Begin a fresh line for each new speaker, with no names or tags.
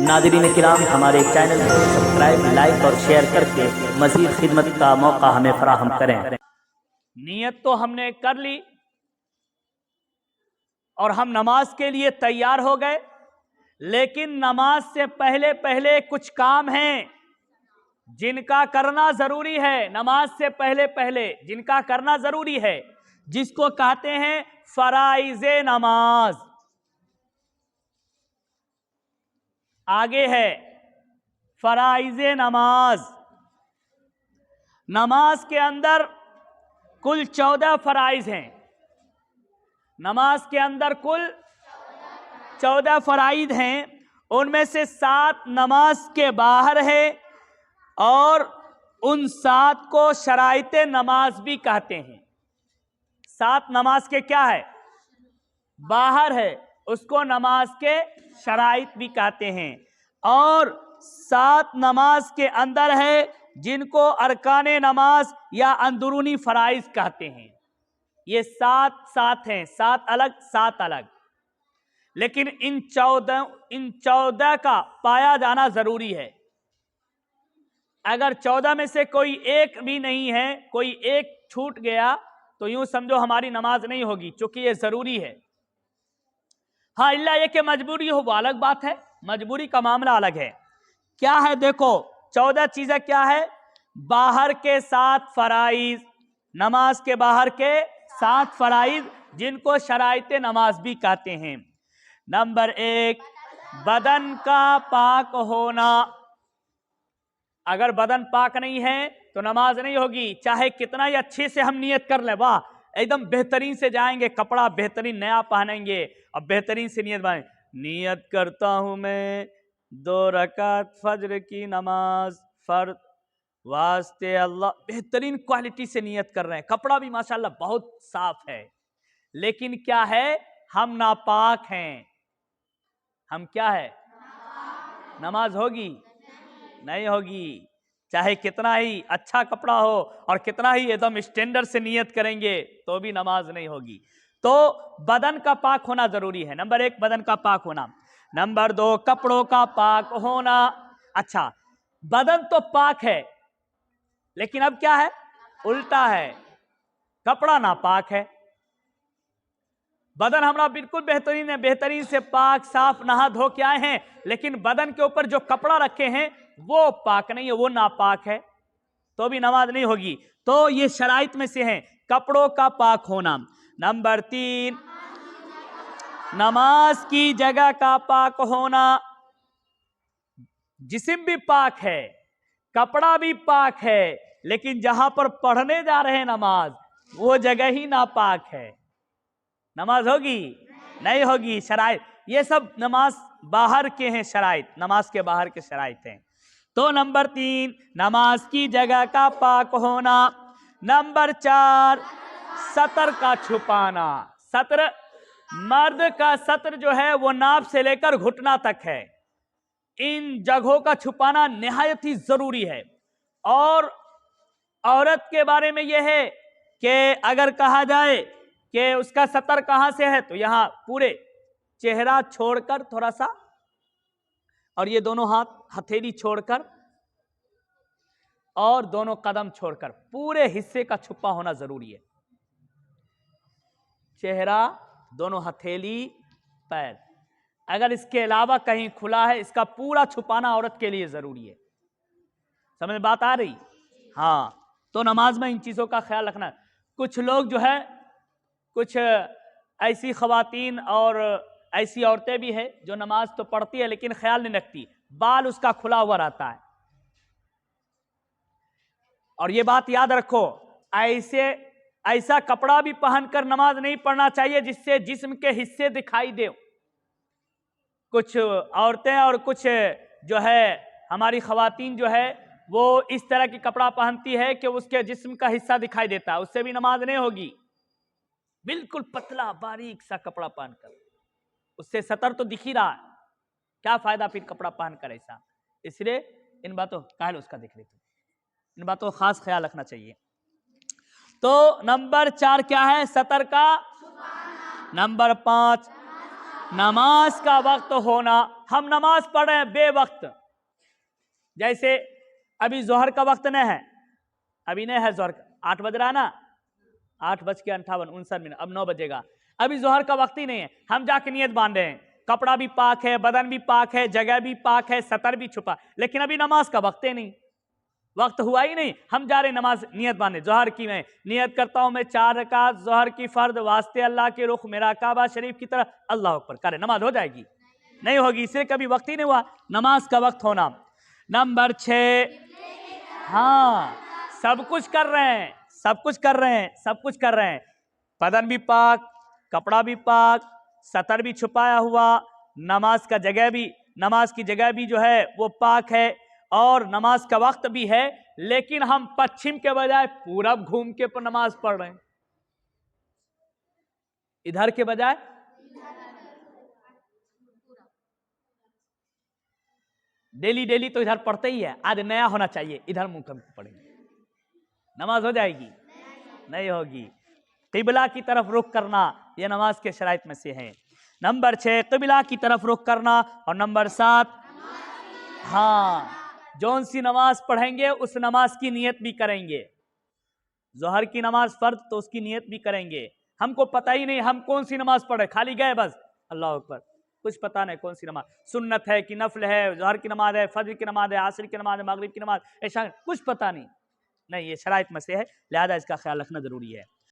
नाज़रीन किराम, हमारे चैनल को सब्सक्राइब, लाइक और शेयर करके मज़ीद खिदमत का मौका हमें फराहम करें।
नियत तो हमने कर ली और हम नमाज के लिए तैयार हो गए, लेकिन नमाज से पहले पहले कुछ काम हैं जिनका करना जरूरी है। नमाज से पहले पहले जिनका करना जरूरी है, जिसको कहते हैं फराइज़े नमाज। आगे है फराइज़े नमाज। नमाज के अंदर कुल 14 फराइज हैं। नमाज के अंदर कुल 14 फराइज हैं। उनमें से 7 नमाज के बाहर है और उन 7 को शराइते नमाज भी कहते हैं। 7 नमाज के क्या है? बाहर है, उसको नमाज के शराइत भी कहते हैं। और 7 नमाज के अंदर है जिनको अरकाने नमाज या अंदरूनी फराइज कहते हैं। ये 7 हैं, 7 अलग 7 अलग। लेकिन इन 14 का पाया जाना जरूरी है। अगर 14 में से कोई एक भी नहीं है, कोई एक छूट गया, तो यूं समझो हमारी नमाज नहीं होगी, क्योंकि ये जरूरी है। हाँ, इल्ला ये कि मजबूरी हो, वो अलग बात है, मजबूरी का मामला अलग है। क्या है देखो, 14 चीजें क्या है? बाहर के 7 फराइज, नमाज के बाहर के 7 फराइज जिनको शराइते नमाज भी कहते हैं। नंबर 1, बदन का पाक होना। अगर बदन पाक नहीं है तो नमाज नहीं होगी, चाहे कितना ही अच्छे से हम नियत कर ले, वाह एकदम बेहतरीन से जाएंगे, कपड़ा बेहतरीन नया पहनेंगे और बेहतरीन से नियत बने, नियत करता हूं मैं 2 रकात फज्र की नमाज फर्ज वास्ते अल्लाह, बेहतरीन क्वालिटी से नियत कर रहे हैं, कपड़ा भी माशाल्लाह बहुत साफ है, लेकिन क्या है? हम नापाक हैं। हम क्या है? नमाज होगी? नहीं होगी। चाहे कितना ही अच्छा कपड़ा हो और कितना ही एकदम स्टैंडर्ड से नियत करेंगे तो भी नमाज नहीं होगी। तो बदन का पाक होना जरूरी है। नंबर 1 बदन का पाक होना। नंबर 2 कपड़ों का पाक होना। अच्छा, बदन तो पाक है, लेकिन अब क्या है? उल्टा है, कपड़ा नापाक है। बदन हमारा बिल्कुल बेहतरीन है, बेहतरीन से पाक साफ नहा धो के आए हैं, लेकिन बदन के ऊपर जो कपड़ा रखे हैं वो पाक नहीं है, वो नापाक है, तो भी नमाज नहीं होगी। तो ये शराइत में से है कपड़ों का पाक होना। नंबर 3 नमाज की जगह का पाक होना। जिस्म भी पाक है, कपड़ा भी पाक है, लेकिन जहां पर पढ़ने जा रहे हैं नमाज, वो जगह ही नापाक है, नमाज होगी? नहीं होगी। शराइत, ये सब नमाज बाहर के हैं, शराइत नमाज के बाहर के शराइत हैं। तो नंबर 3 नमाज की जगह का पाक होना। नंबर 4 सतर का छुपाना। सत्र, मर्द का सत्र जो है वो नाभ से लेकर घुटना तक है, इन जगहों का छुपाना निहायत ही जरूरी है। और औरत के बारे में यह है कि अगर कहा जाए कि उसका सतर कहां से है, तो यहां पूरे चेहरा छोड़कर थोड़ा सा, और ये दोनों हाथ हथेली छोड़कर और दोनों कदम छोड़कर पूरे हिस्से का छुपा होना जरूरी है। चेहरा, दोनों हथेली, पैर, अगर इसके अलावा कहीं खुला है, इसका पूरा छुपाना औरत के लिए जरूरी है। समझ में बात आ रही? हाँ, तो नमाज में इन चीजों का ख्याल रखना। कुछ लोग जो है, कुछ ऐसी खवातीन और ऐसी औरतें भी है जो नमाज तो पढ़ती है लेकिन ख्याल नहीं रखती, बाल उसका खुला हुआ रहता है। और ये बात याद रखो, ऐसा कपड़ा भी पहनकर नमाज नहीं पढ़ना चाहिए जिससे जिस्म के हिस्से दिखाई दे। कुछ औरतें और कुछ जो है हमारी खवातीन जो है वो इस तरह की कपड़ा पहनती है कि उसके जिस्म का हिस्सा दिखाई देता है, उससे भी नमाज नहीं होगी। बिल्कुल पतला बारीक सा कपड़ा पहनकर, उससे सतर तो दिख ही रहा है, क्या फायदा फिर कपड़ा पहनकर ऐसा। इसलिए इन बातों काहे उसका देख लेते, इन बातों का खास ख्याल रखना चाहिए। तो नंबर 4 क्या है? सतर का। नंबर 5 नमाज का वक्त होना, हम नमाज पढ़ रहे हैं बेवक्त, जैसे अभी जोहर का वक्त नहीं है, अभी नहीं है जोहर, 8 बज रहा है ना, 8:58 अब 9 बजेगा, अभी जोहर का वक्त ही नहीं है, हम जाके नियत बांध रहे हैं, कपड़ा भी पाक है, बदन भी पाक है, जगह भी पाक है, सतर भी छुपा, लेकिन अभी नमाज का वक्त ही नहीं, वक्त हुआ ही नहीं, हम जा रहे नमाज नियत बांधे, जोहर की मैं नियत करता हूं, मैं 4 रकात जोहर की फर्द वास्ते अल्लाह के रुख मेरा काबा शरीफ की तरफ, अल्लाह अकबर करे, नमाज हो जाएगी? नहीं होगी, इससे कभी वक्त ही नहीं हुआ, नमाज का वक्त होना। नंबर 6, हाँ सब कुछ कर रहे हैं, सब कुछ कर रहे हैं, सब कुछ कर रहे हैं, बदन भी पाक, कपड़ा भी पाक, सतर भी छुपाया हुआ, नमाज का जगह भी, नमाज की जगह भी जो है वो पाक है, और नमाज का वक्त भी है, लेकिन हम पश्चिम के बजाय पूरब घूम के पर नमाज पढ़ रहे हैं, इधर के बजाय डेली डेली तो इधर पढ़ते ही है, आज नया होना चाहिए, इधर मुंह कब पढ़ेंगे, नमाज हो जाएगी? नहीं होगी। किबला की तरफ रुख करना, यह नमाज के शराइत में से है। नंबर 6 किबला की तरफ रुख करना, और नंबर 7, हाँ जौन सी नमाज पढ़ेंगे उस नमाज की नियत भी करेंगे, जोहर की नमाज फर्ज तो उसकी नियत भी करेंगे, हमको पता ही नहीं हम कौन सी नमाज पढ़े, खाली गए बस अल्लाह अकबर, कुछ पता नहीं कौन सी नमाज सुन्नत है कि नफल है, जोहर की नमाज है, फजर की नमाज है, आसर की नमाज है, मगरिब की नमाज, ऐसा कुछ पता नहीं, ये शराइत में से है, लिहाजा इसका ख्याल रखना जरूरी है।